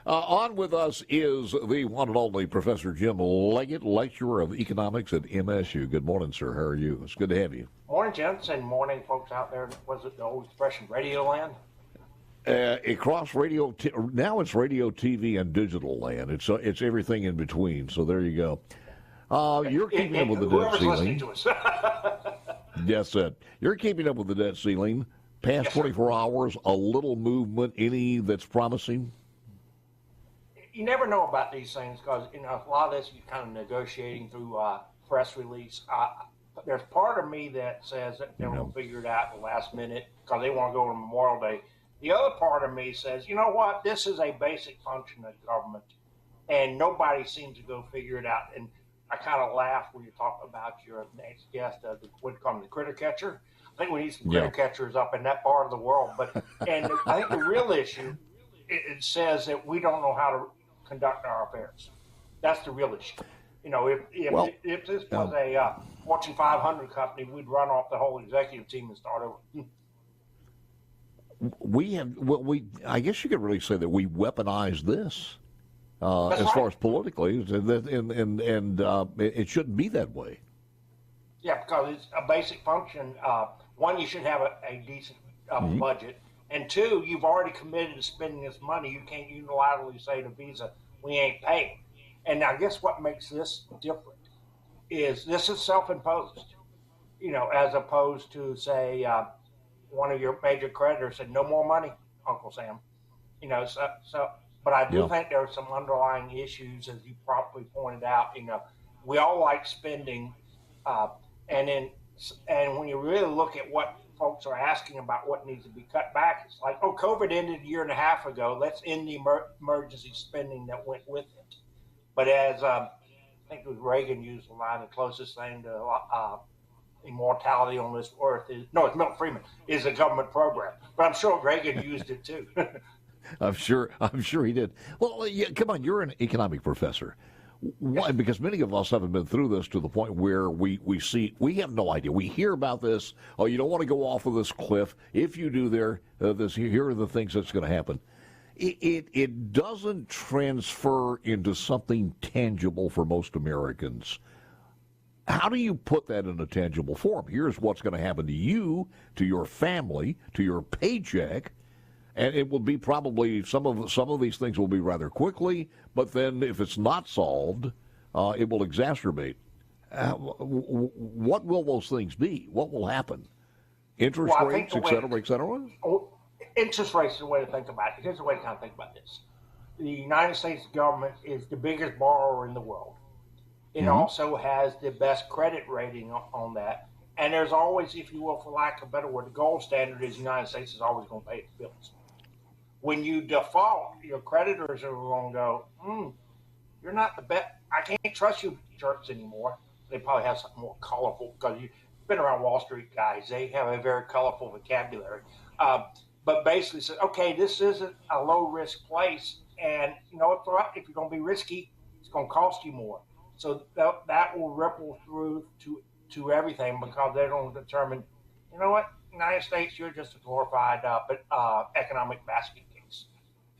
On with us is the one and only Professor Jim Leggette, lecturer of economics at MSU. Good morning, sir. How are you? It's good to have you. Morning, gents, and morning, folks out there. Was it the old expression, Radio Land? Across radio, now it's radio, TV, and digital land. It's everything in between. So there you go. You're keeping up with the debt ceiling. To us. Yes, you're keeping up with the debt ceiling. Past 24 hours, a little movement. Any that's promising? You never know about these things because a lot of this you're kind of negotiating through press release. There's part of me that says that they're going to figure it out at the last minute because they want to go to Memorial Day. The other part of me says, you know what, this is a basic function of government, and nobody seems to go figure it out. And I kind of laugh when you talk about your next guest, what call the critter catcher. I think we need some critter catchers up in that part of the world. And I think the real issue, it says that we don't know how to conduct our affairs. That's the real issue. If this was a Fortune 500 company, we'd run off the whole executive team and start over. I guess you could really say that we weaponized this as far as politically, and it shouldn't be that way. Yeah, because it's a basic function. One, you should have a decent budget. And two, you've already committed to spending this money. You can't unilaterally say to Visa, we ain't paying. And I guess what makes this different is this is self-imposed, as opposed to, say, one of your major creditors said, no more money, Uncle Sam. But I do think there are some underlying issues, as you properly pointed out. We all like spending, and when you really look at what folks are asking about what needs to be cut back, it's like, COVID ended a year and a half ago. Let's end the emergency spending that went with it. But as I think it was Reagan used the line, the closest thing to immortality on this earth it's Milton Friedman, is a government program. But I'm sure Reagan used it too. I'm sure he did. Well, come on, you're an economic professor. Why? Because many of us haven't been through this to the point where we have no idea. We hear about this. Oh, you don't want to go off of this cliff. If you do here are the things that's going to happen. It doesn't transfer into something tangible for most Americans. How do you put that in a tangible form? Here's what's going to happen to you, to your family, to your paycheck. And it will be probably some of these things will be rather quickly, but then if it's not solved, it will exacerbate. What will those things be? What will happen? Interest rates, et cetera, et cetera? Interest rates is the way to think about it. Here's the way to kind of think about this. The United States government is the biggest borrower in the world. It also has the best credit rating on that. And there's always, if you will, for lack of a better word, the gold standard is the United States is always going to pay its bills. When you default, your creditors are going to go, you're not the best. I can't trust you jerks anymore. They probably have something more colorful because you've been around Wall Street guys. They have a very colorful vocabulary. But basically said, okay, this isn't a low-risk place. And, if you're going to be risky, it's going to cost you more. So that will ripple through to everything because they're going to determine, United States, you're just a glorified economic basket case.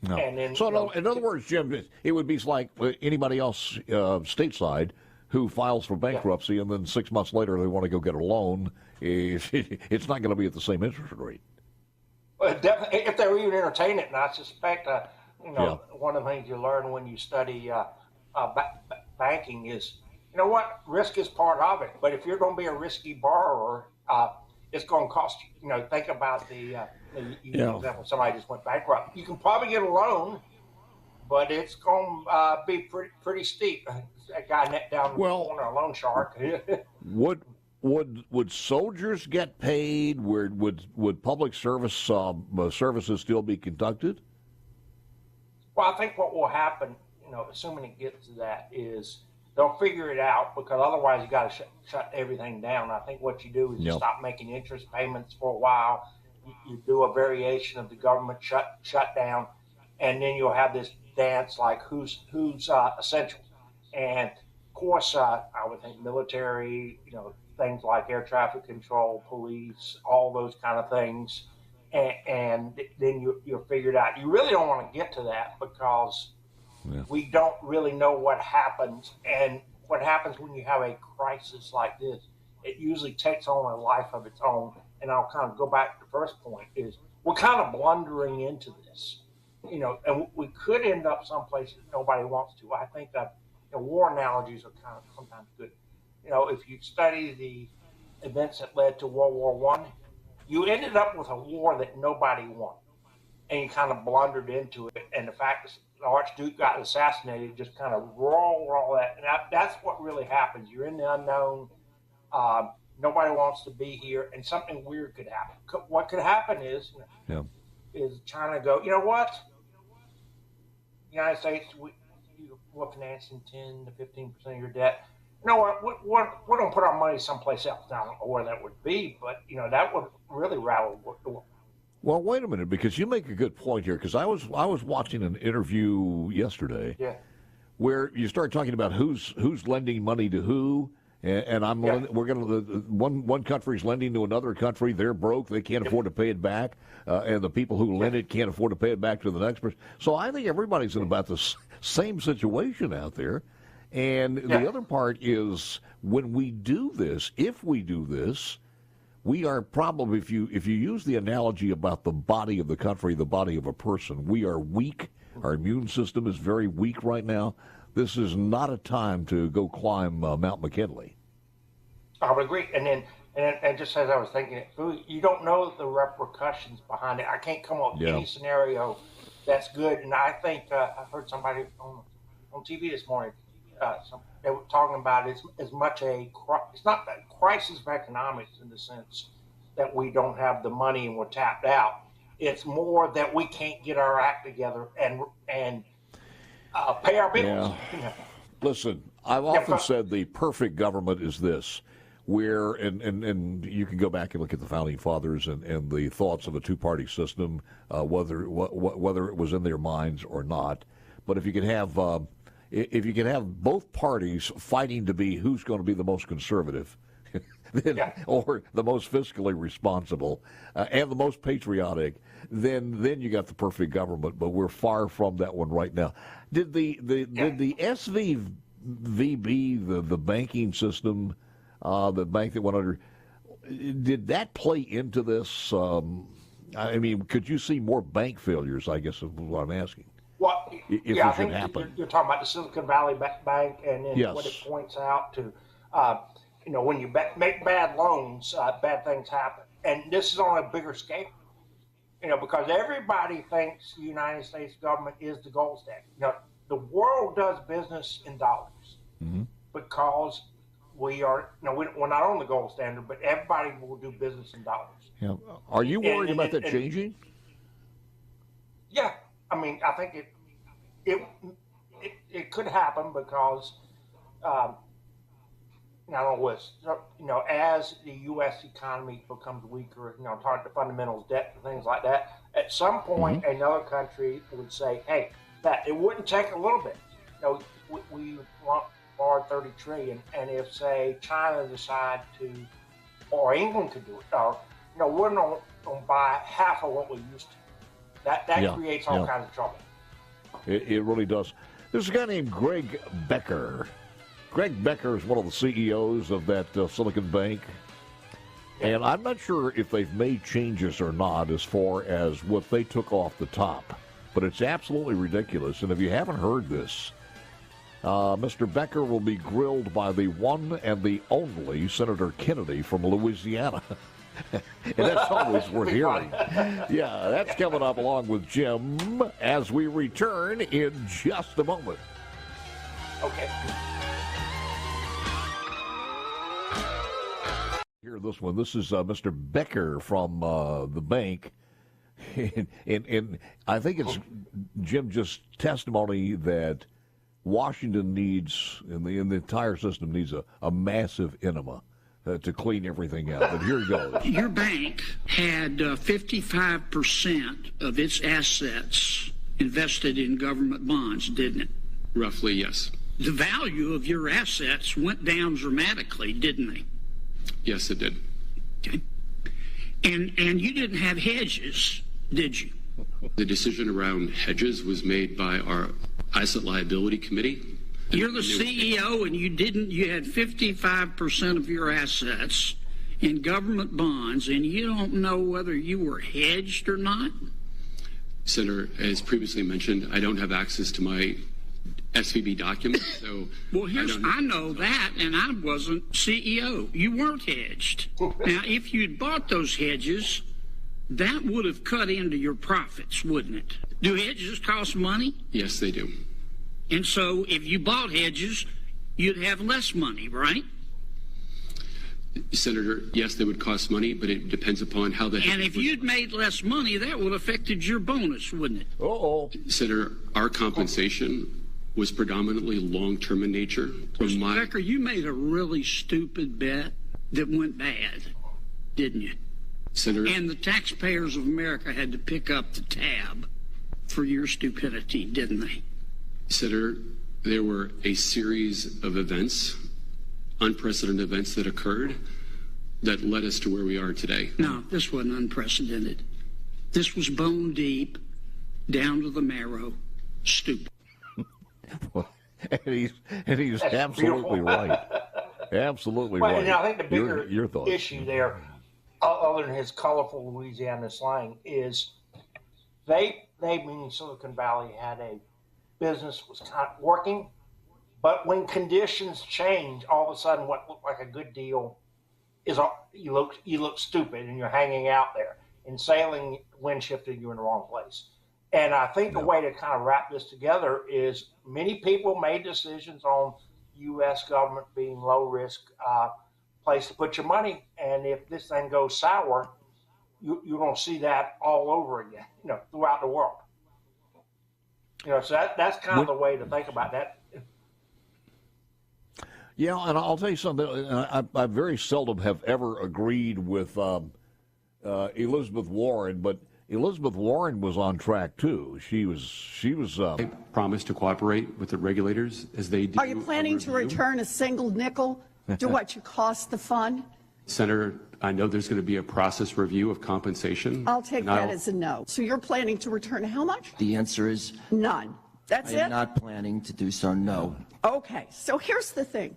No. And then, in other words, Jim, it would be like anybody else stateside who files for bankruptcy and then 6 months later they want to go get a loan. It's not going to be at the same interest rate. Well, definitely, if they're even entertaining it, and I suspect, one of the things you learn when you study banking is, risk is part of it. But if you're going to be a risky borrower, it's going to cost you. Think about the example, somebody just went bankrupt. You can probably get a loan, but it's going to be pretty steep. That guy net down the corner, a loan shark. Would soldiers get paid? Would public services still be conducted? Well, I think what will happen, assuming it gets to that, is they'll figure it out because otherwise you got to shut everything down. I think what you do is you stop making interest payments for a while. You do a variation of the government shutdown, and then you'll have this dance like who's essential. And of course, I would think military, things like air traffic control, police, all those kind of things. and then you're figured out. You really don't want to get to that because we don't really know what happens. And what happens when you have a crisis like this, it usually takes on a life of its own. And I'll kind of go back to the first point is we're kind of blundering into this, and we could end up someplace that nobody wants to. I think that war analogies are kind of sometimes good. If you study the events that led to World War I, you ended up with a war that nobody won, and you kind of blundered into it. And the fact that the Archduke got assassinated just kind of rolled all that. And that's what really happens. You're in the unknown. Nobody wants to be here, and something weird could happen. What could happen is China go, you know what? United States, we're financing 10 to 15% of your debt. You know what? We're going to put our money someplace else. Now, I don't know where that would be, but that would really rattle the world. Well, wait a minute, because you make a good point here. Because I was watching an interview yesterday, where you start talking about who's lending money to who, and we're going to one country's lending to another country. They're broke; they can't afford to pay it back, and the people who lend it can't afford to pay it back to the next person. So I think everybody's in about the same situation out there. And the other part is when we do this, if we do this, we are probably, if you use the analogy about the body of the country, the body of a person, we are weak. Our immune system is very weak right now. This is not a time to go climb Mount McKinley. I would agree. And just as I was thinking, you don't know the repercussions behind it. I can't come up with any scenario that's good. And I think I heard somebody on TV this morning. They were talking about it as much it's not a crisis of economics in the sense that we don't have the money and we're tapped out. It's more that we can't get our act together and pay our bills. Yeah. Listen, I've often said the perfect government is this, where and you can go back and look at the founding fathers and the thoughts of a two-party system, whether it was in their minds or not. But if you can have both parties fighting to be who's going to be the most conservative, or the most fiscally responsible, and the most patriotic, then you got the perfect government. But we're far from that one right now. Did the SVB, the banking system, the bank that went under, did that play into this? I mean, could you see more bank failures? I guess is what I'm asking. Well, I think you're talking about the Silicon Valley Bank, and then what it points out to, when you make bad loans, bad things happen. And this is on a bigger scale, because everybody thinks the United States government is the gold standard. The world does business in dollars because we are, we're not on the gold standard, but everybody will do business in dollars. Yeah. Are you worried about that changing? Yeah. I mean, I think it could happen because, as the U.S. economy becomes weaker, talking to fundamentals, debt, and things like that, at some point another country would say, hey, that it wouldn't take a little bit. We borrowed $30 trillion, and if, say, China decide to, or England could do it, or, we're going to buy half of what we used to. That creates all kinds of trouble. It really does. There's a guy named Greg Becker. Greg Becker is one of the CEOs of that Silicon Bank. And I'm not sure if they've made changes or not as far as what they took off the top. But it's absolutely ridiculous. And if you haven't heard this, Mr. Becker will be grilled by the one and the only Senator Kennedy from Louisiana. And that's always worth hearing. Yeah, that's coming up along with Jim as we return in just a moment. Okay. Hear this one. This is Mr. Becker from the bank. And I think it's Jim just testimony that Washington needs, and the entire system needs a massive enema. To clean everything out. But here it goes. Your bank had 55% of its assets invested in government bonds, didn't it? Roughly, yes. The value of your assets went down dramatically, didn't they? Yes, it did. Okay. And you didn't have hedges, did you? The decision around hedges was made by our Asset Liability Committee. You're the CEO, and you had 55% of your assets in government bonds, and you don't know whether you were hedged or not? Senator, as previously mentioned, I don't have access to my SVB documents, so well, I know that, and I wasn't CEO. You weren't hedged. Now, if you'd bought those hedges, that would have cut into your profits, wouldn't it? Do hedges cost money? Yes, they do. And so if you bought hedges, you'd have less money, right? Senator, yes, they would cost money, but it depends upon how the... And if you'd made less money, that would have affected your bonus, wouldn't it? Uh-oh. Senator, our compensation was predominantly long-term in nature. Mr. Becker, you made a really stupid bet that went bad, didn't you? Senator... And the taxpayers of America had to pick up the tab for your stupidity, didn't they? Senator, there were a series of events, unprecedented events that occurred that led us to where we are today. No, this wasn't unprecedented. This was bone deep, down to the marrow, stupid. and he's absolutely right. Absolutely right. And I think the bigger your thoughts. issue there, other than his colorful Louisiana slang, is they meaning Silicon Valley, had a business was kind of working, but when conditions change, all of a sudden what looked like a good deal is you look stupid and you're hanging out there. And sailing wind shifted you in the wrong place. And I think the way to kind of wrap this together is many people made decisions on U.S. government being low risk place to put your money. And if this thing goes sour, you're going to see that all over again, throughout the world. So that's kind of the way to think about that. Yeah, and I'll tell you something. I very seldom have ever agreed with Elizabeth Warren, but Elizabeth Warren was on track too. She was. I promised to cooperate with the regulators as they do. Are you planning to return a single nickel to what you cost the fund? Senator, I know there's going to be a process review of compensation. I'll take that as a no. So you're planning to return how much? The answer is none. That's it? I am not planning to do so, no. Okay, so here's the thing.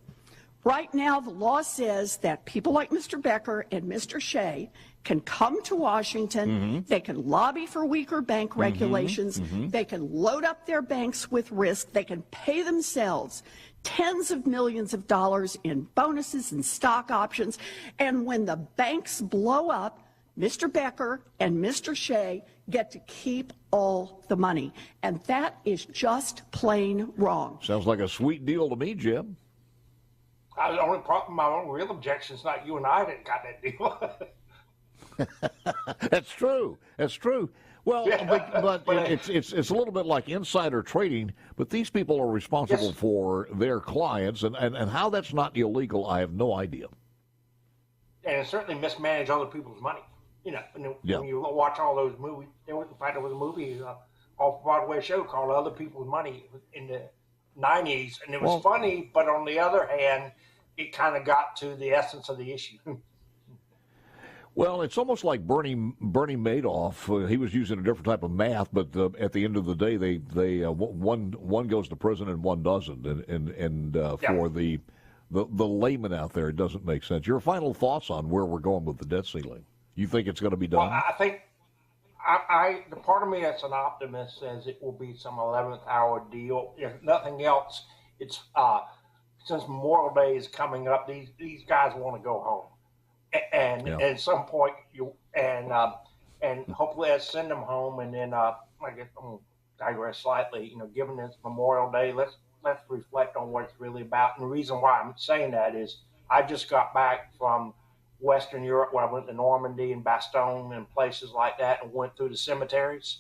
Right now, the law says that people like Mr. Becker and Mr. Shea can come to Washington, they can lobby for weaker bank regulations, they can load up their banks with risk, they can pay themselves tens of millions of dollars in bonuses and stock options, and when the banks blow up, Mr. Becker and Mr. Shea get to keep all the money. And that is just plain wrong. Sounds like a sweet deal to me, Jim. The only problem, my only real objection is not you and I that got that deal. That's true. That's true. Well, but it's a little bit like insider trading, but these people are responsible for their clients, and how that's not illegal, I have no idea. And it certainly mismanage other people's money. When you watch all those movies, in fact, there was a movie off-Broadway show called Other People's Money in the 90s, and it was funny, but on the other hand, it kind of got to the essence of the issue. Well, it's almost like Bernie Madoff. He was using a different type of math, but at the end of the day, they one goes to prison and one doesn't, and for the layman out there, it doesn't make sense. Your final thoughts on where we're going with the debt ceiling? You think it's going to be done? Well, I think the part of me that's an optimist says it will be some 11th hour deal. If nothing else, it's since Memorial Day is coming up, these guys want to go home. And at some point, and hopefully I send them home. And then I guess I'm going to digress slightly. Given it's Memorial Day, let's reflect on what it's really about. And the reason why I'm saying that is I just got back from Western Europe, where I went to Normandy and Bastogne and places like that, and went through the cemeteries.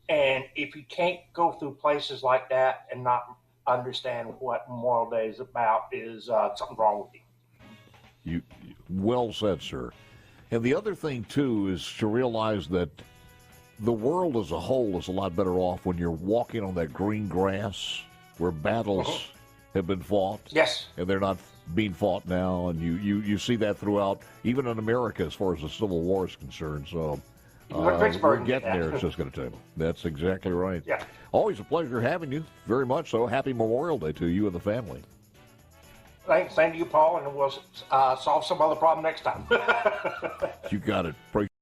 And if you can't go through places like that and not understand what Memorial Day is about, is something wrong with you. Well said, sir. And the other thing, too, is to realize that the world as a whole is a lot better off when you're walking on that green grass where battles have been fought. Yes. And they're not being fought now, and you see that throughout, even in America, as far as the Civil War is concerned. So we're getting there. It's just going to take. That's exactly right. Yeah. Always a pleasure having you. Very much so. Happy Memorial Day to you and the family. Thanks, same to you, Paul, and we'll solve some other problem next time. You got it.